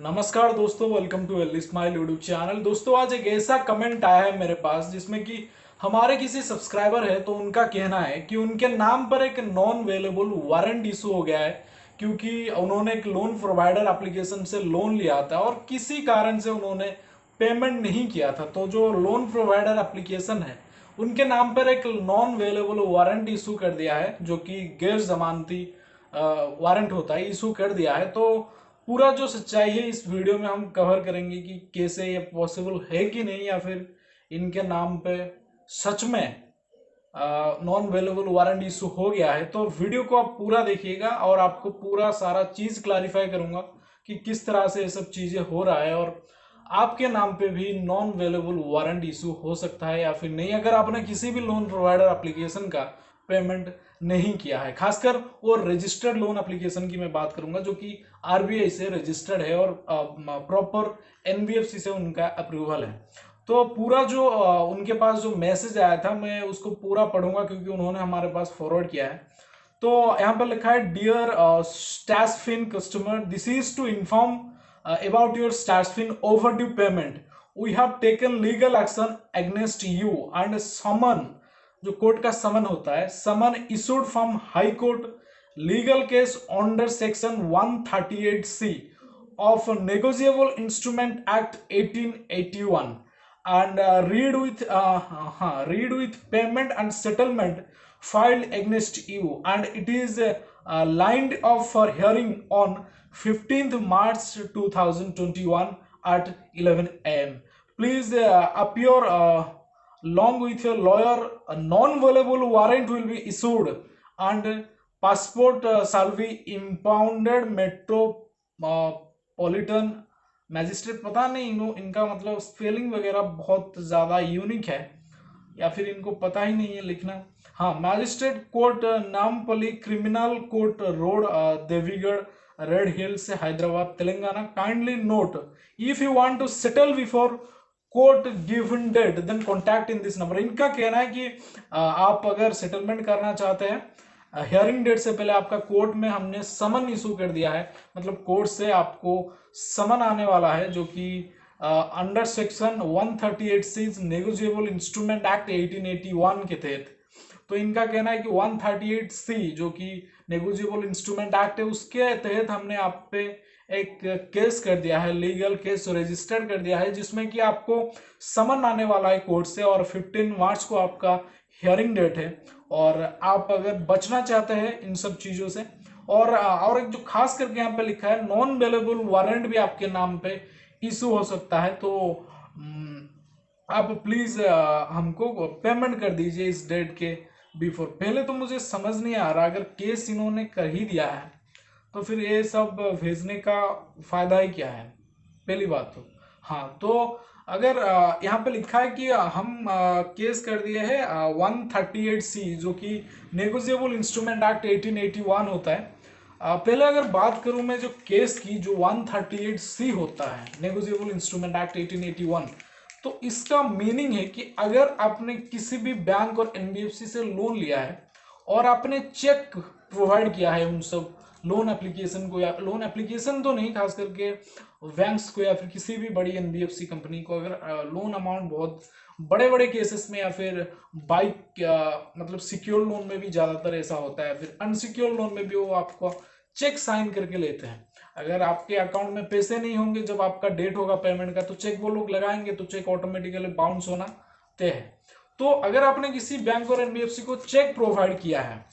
नमस्कार दोस्तों, welcome to L smile YouTube channel. दोस्तों, आज एक ऐसा कमेंट आया है मेरे पास जिसमें कि हमारे किसी सब्सक्राइबर है, तो उनका कहना है कि उनके नाम पर एक नॉन अवेलेबल वारंट इशू हो गया है क्योंकि उन्होंने एक लोन प्रोवाइडर एप्लीकेशन से लोन लिया था और किसी कारण से उन्होंने पेमेंट नहीं किया था। तो जो लोन प्रोवाइडर एप्लीकेशन है उनके नाम पर एक नॉन अवेलेबल वारंट इशू कर दिया है, जो कि गैर जमानती वारंट होता है, इशू कर दिया है। तो पूरा जो सच्चाई है इस वीडियो में हम कवर करेंगे कि कैसे ये पॉसिबल है कि नहीं, या फिर इनके नाम पे सच में नॉन अवेलेबल वारंट इशू हो गया है। तो वीडियो को आप पूरा देखिएगा और आपको पूरा सारा चीज क्लैरिफाई करूंगा कि किस तरह से ये सब चीजें हो रहा है और आपके नाम पे भी नॉन अवेलेबल वारंट इशू हो सकता है या फिर नहीं, अगर आपने किसी भी लोन प्रोवाइडर एप्लीकेशन का पेमेंट नहीं किया है। खासकर वो रजिस्टर्ड लोन एप्लीकेशन की मैं बात करूंगा जो कि आरबीआई से रजिस्टर्ड है और प्रॉपर एनबीएफसी से उनका अप्रूवल है। तो पूरा जो उनके पास जो मैसेज आया था मैं उसको पूरा पढ़ूंगा क्योंकि उन्होंने हमारे पास फॉरवर्ड किया है। तो यहाँ पर लिखा है, dear Stashfin customer, this is to inform about your Starsfin overdue payment. We have taken legal action against you and summon, जो कोर्ट का समन होता है, समन issued from High Court, legal case under section 138C of Negotiable Instrument Act 1881 and read with payment and settlement filed against you, and it is lined up for hearing on 15th March 2021 at 11 am. Please appear along with your lawyer. A non-violable warrant will be issued and passport shall be impounded. Metropolitan magistrate, पता नहीं इनका मतलब spelling वगैरह बहुत ज़्यादा unique है या फिर इनको पता ही नहीं है लिखना। हाँ, magistrate court Nampally, criminal court road, Devigarh, Red Hills, Hyderabad, Telangana. Kindly note, if you want to settle before court given date then contact in this number. इनका कहना है कि आप अगर सेटलमेंट करना चाहते हैं हियरिंग डेट से पहले, आपका कोर्ट में हमने समन इशू कर दिया है, मतलब कोर्ट से आपको समन आने वाला है जो कि under section 138C negotiable instrument act 1881 के तहत। तो इनका कहना है कि 138C जो कि नेगोशिएबल इंस्ट्रूमेंट एक्ट है उसके तहत हमने आप पे एक केस कर दिया है, लीगल केस रजिस्टर कर दिया है, जिसमें कि आपको समन आने वाला है कोर्ट से और 15 मार्च को आपका हियरिंग डेट है। और आप अगर बचना चाहते हैं इन सब चीजों से, और एक जो खास करके यहाँ पे लिखा है, नॉन अवेलेबल वारंट भी आपके नाम पे इशू हो सकता है। तो आप प्लीज हमको पेमेंट कर दीजिए इस डेट के बिफोर। पहले तो मुझे समझ नहीं आ रहा, अगर केस इन्होंने कर ही दिया है तो फिर ये सब भेजने का फायदा ही क्या है, पहली बात तो। हाँ, तो अगर यहाँ पे लिखा है कि हम केस कर दिए हैं 138C जो कि नेगोशिएबल इंस्ट्रूमेंट एक्ट 1881 होता है। पहले अगर बात करूं मैं जो केस की, जो 138C होता है नेगोशिएबल इंस्ट्रूमेंट एक्ट 1881, तो इसका मीनिंग है कि अगर आपने किसी भी बैंक और एनबीएफसी से लोन लिया है और आपने चेक प्रोवाइड किया है उन सब लोन एप्लीकेशन को, या लोन एप्लीकेशन तो नहीं, खास करके बैंक्स को या फिर किसी भी बड़ी एनबीएफसी कंपनी को, अगर लोन अमाउंट बहुत बड़े बड़े केसेस में या फिर बाइक मतलब सिक्योर लोन में भी ज़्यादातर ऐसा होता है, फिर अनसिक्योर लोन में भी वो आपको चेक साइन करके लेते हैं। अगर आपके अकाउंट में पैसे नहीं होंगे जब आपका डेट होगा पेमेंट का, तो चेक वो लोग लगाएंगे, तो चेक ऑटोमेटिकली बाउंस होना तय है। तो अगर आपने किसी बैंक और एनबीएफसी को चेक प्रोवाइड किया है,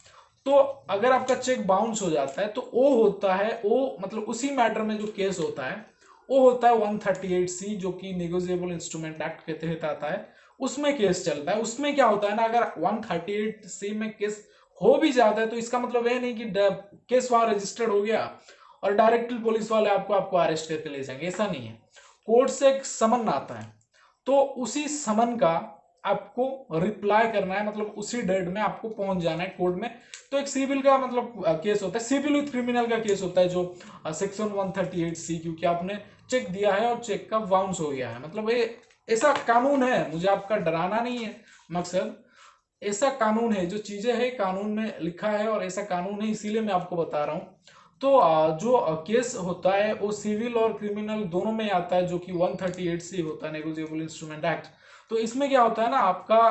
तो अगर आपका चेक बाउंस हो जाता है तो वो होता है, वो मतलब उसी मैटर में जो केस होता है वो होता है 138C जो कि नेगोशिएबल इंस्ट्रूमेंट एक्ट के तहत आता है, उसमें केस चलता है। उसमें क्या होता है ना, अगर 138C में केस हो भी जाता है तो इसका मतलब ये नहीं कि केस वहां रजिस्टर्ड हो गया और डायरेक्टली पुलिस वाले आपको अरेस्ट करके ले जाएंगे, ऐसा नहीं है। कोर्ट से एक समन आता है, तो उसी समन का आपको रिप्लाई करना है, मतलब उसी डेट में आपको पहुंच जाना है कोर्ट में। तो एक सिविल का मतलब केस होता है, सिविल विथ क्रिमिनल का केस होता है जो सेक्शन 138C, क्योंकि आपने चेक दिया है और चेक का बाउंस हो गया है, मतलब ये ऐसा कानून है। मुझे आपका डराना नहीं है मकसद, ऐसा कानून है, जो चीजें है कानून में लिखा है और ऐसा कानून है, इसीलिए मैं आपको बता रहा हूँ। तो जो केस होता है वो सिविल और क्रिमिनल दोनों में आता है, जो कि 138 सी होता है, नेगोशिएबल इंस्ट्रूमेंट एक्ट। तो इसमें क्या होता है ना, आपका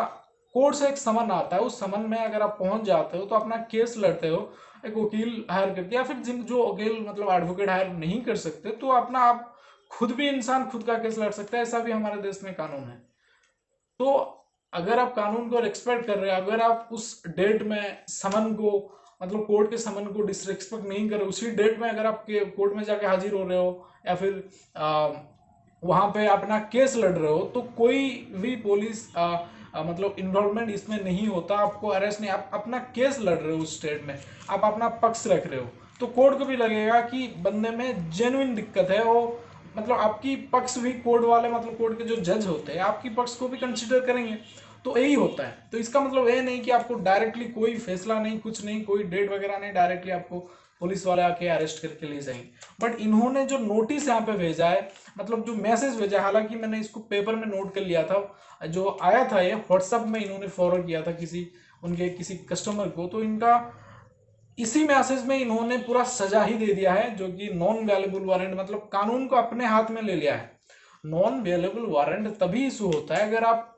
कोर्ट से एक समन आता है, उस समन में अगर आप पहुंच जाते हो तो अपना केस लड़ते हो एक वकील हायर करके, या फिर जिन जो वकील मतलब एडवोकेट हायर नहीं कर सकते तो अपना आप खुद भी इंसान खुद का केस लड़ सकता है। ऐसा भी हमारे देश में कानून है। तो अगर आप कानून को रिस्पेक्ट कर रहे हैं, अगर आप उस डेट में समन को मतलब कोर्ट के समन को डिसरिस्पेक्ट नहीं कर रहे, उसी डेट में अगर आप कोर्ट में जाके हाजिर हो रहे हो या फिर वहां पे अपना केस लड़ रहे हो, तो कोई भी पुलिस मतलब इन्वॉल्वमेंट इसमें नहीं होता, आपको अरेस्ट नहीं, आप अपना केस लड़ रहे हो उस स्टेट में, आप अपना पक्ष रख रहे हो, तो कोर्ट को भी लगेगा कि बंदे में जेन्युइन दिक्कत है, वो मतलब आपकी पक्ष भी कोर्ट वाले मतलब कोर्ट के जो जज होते हैं आपकी पक्ष को भी कंसिडर करेंगे। तो यही होता है। तो इसका मतलब ये नहीं कि आपको डायरेक्टली कोई फैसला नहीं, कुछ नहीं, कोई डेट वगैरह नहीं, डायरेक्टली आपको पुलिस वाले आके अरेस्ट करके ले जाएंगे। बट इन्होंने जो नोटिस यहाँ पे भेजा है, मतलब जो मैसेज भेजा है, हालांकि मैंने इसको पेपर में नोट कर लिया था, जो आया था ये व्हाट्सएप में इन्होंने फॉरवर्ड किया था उनके किसी कस्टमर को, तो इनका इसी मैसेज में इन्होंने पूरा सजा ही दे दिया है, जो कि नॉन वेलेबल वारंट, मतलब कानून को अपने हाथ में ले लिया है। नॉन वेलेबल वारंट तभी इशू होता है अगर आप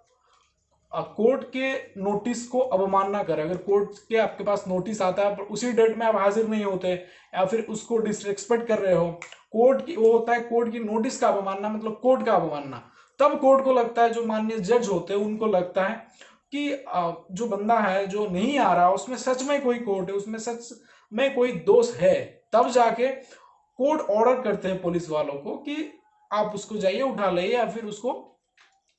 कोर्ट के नोटिस को अवमानना करें। अगर कोर्ट के आपके पास नोटिस आता है पर उसी डेट में आप हाजिर नहीं होते या फिर उसको डिसरिस्पेक्ट कर रहे हो, कोर्ट की वो होता है कोर्ट की नोटिस का अवमानना, मतलब कोर्ट का अवमानना, तब कोर्ट को लगता है, जो माननीय जज होते हैं उनको लगता है कि जो बंदा है जो नहीं आ रहा उसमें सच में कोई कोर्ट है, उसमें सच में कोई दोष है, तब जाके कोर्ट ऑर्डर करते हैं पुलिस वालों को कि आप उसको जाइए उठा लाइए या फिर उसको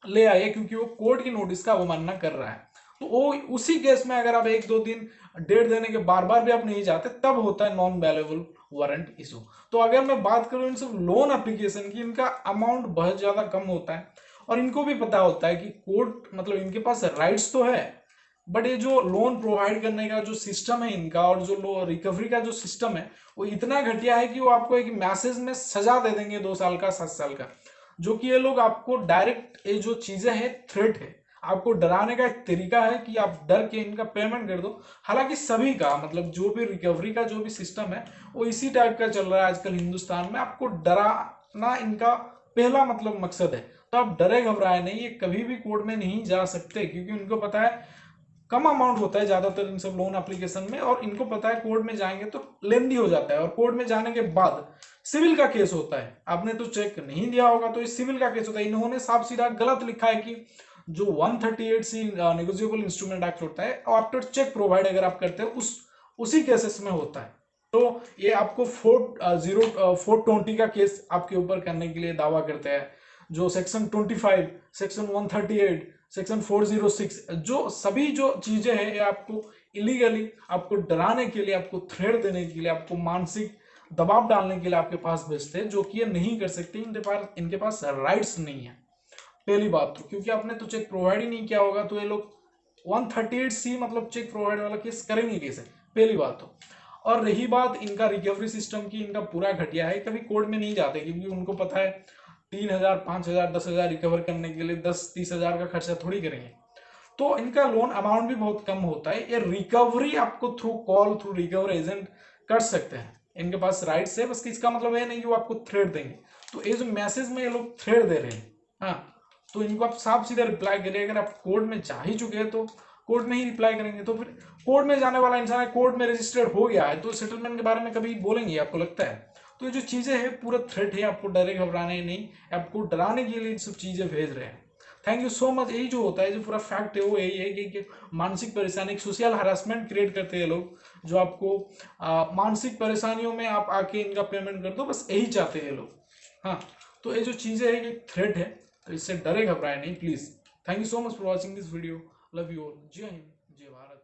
ले आइए, क्योंकि वो कोर्ट की नोटिस का अवमानना कर रहा है। तो वो उसी केस में अगर आप 1-2 दिन डेट देने के बार बार भी आप नहीं जाते, तब होता है नॉन वेलेबल वारंट इशू। तो अगर मैं बात करूं इन सब लोन एप्लीकेशन की, इनका अमाउंट बहुत ज्यादा कम होता है और इनको भी पता होता है कि कोर्ट मतलब इनके पास राइट्स तो है, बट ये जो लोन प्रोवाइड करने का जो सिस्टम है इनका और जो लो रिकवरी का जो सिस्टम है वो इतना घटिया है कि वो आपको एक मैसेज में सजा दे देंगे 2 साल का 7 साल का, जो कि ये लोग आपको डायरेक्ट ये जो चीजें हैं थ्रेट है, आपको डराने का एक तरीका है कि आप डर के इनका पेमेंट कर दो। हालांकि सभी का मतलब जो भी रिकवरी का जो भी सिस्टम है वो इसी टाइप का चल रहा है आजकल हिंदुस्तान में, आपको डराना इनका पहला मतलब मकसद है। तो आप डरे घबराए नहीं, ये कभी भी कोर्ट में नहीं जा सकते, क्योंकि उनको पता है कम अमाउंट होता है ज्यादातर इन सब लोन एप्लीकेशन में, और इनको पता है कोर्ट में जाएंगे तो लेंदी हो जाता है, और कोर्ट में जाने के बाद सिविल का केस होता है। आपने तो चेक नहीं दिया होगा, तो इस सिविल का केस होता है। इन्होंने साफ सीधा गलत लिखा है कि जो 138 सी नेगोशिएबल इंस्ट्रूमेंट एक्ट होता है, आफ्टर चेक प्रोवाइड अगर आप करते हो उसी केसेस में होता है। तो ये आपको 420 का केस आपके ऊपर करने के लिए दावा करते हैं, जो सेक्शन 25, सेक्शन 138, सेक्शन 406, जो सभी जो चीजें हैं ये आपको इलीगली आपको डराने के लिए, आपको थ्रेट देने के लिए, आपको मानसिक दबाव डालने के लिए आपके पास भेजते हैं, जो कि ये नहीं कर सकते, इनके पास राइट्स नहीं है। पहली बात तो क्योंकि आपने तो चेक प्रोवाइड ही नहीं किया होगा, तो ये लोग 138 सी मतलब चेक प्रोवाइड वाला केस करेंगे कैसे, पहली बात तो। और रही बात इनका रिकवरी सिस्टम की, इनका पूरा घटिया है, कभी कोर्ट में नहीं जाते क्योंकि उनको पता है 3,000, 5,000, 10,000 रिकवर करने के लिए 10-30 हजार का खर्चा थोड़ी करेंगे। तो इनका लोन अमाउंट भी बहुत कम होता है। ये रिकवरी आपको through call through recover agent कर सकते हैं, इनके पास राइट्स है, बस इसका मतलब ये नहीं कि वो आपको थ्रेट देंगे। तो ये जो मैसेज में ये लोग थ्रेट दे रहे हैं, हाँ, तो इनको आप साफ सीधा रिप्लाई करिए। अगर आप कोर्ट में जा ही चुके हैं तो कोर्ट में ही रिप्लाई करेंगे, तो फिर कोर्ट में जाने वाला इंसान है, कोर्ट में रजिस्टर्ड हो गया है, तो सेटलमेंट के बारे में कभी बोलेंगे आपको लगता है? तो ये जो चीजें हैं पूरा थ्रेट है, आपको डरे घबराने नहीं, आपको डराने के लिए सब चीजें भेज रहे हैं। Thank you so much. यही जो होता है, जो पूरा फैक्ट है वो यही है कि मानसिक परेशानी, सोशल हरासमेंट क्रिएट करते हैं लोग, जो आपको मानसिक परेशानियों में आप आके इनका पेमेंट कर दो, बस यही चाहते हैं लोग। हाँ, तो ये जो चीजें है ये थ्रेट है, तो इससे डरे घबराए नहीं please. Thank you so much for watching this video. Love you all. जय हिंद, जय भारत।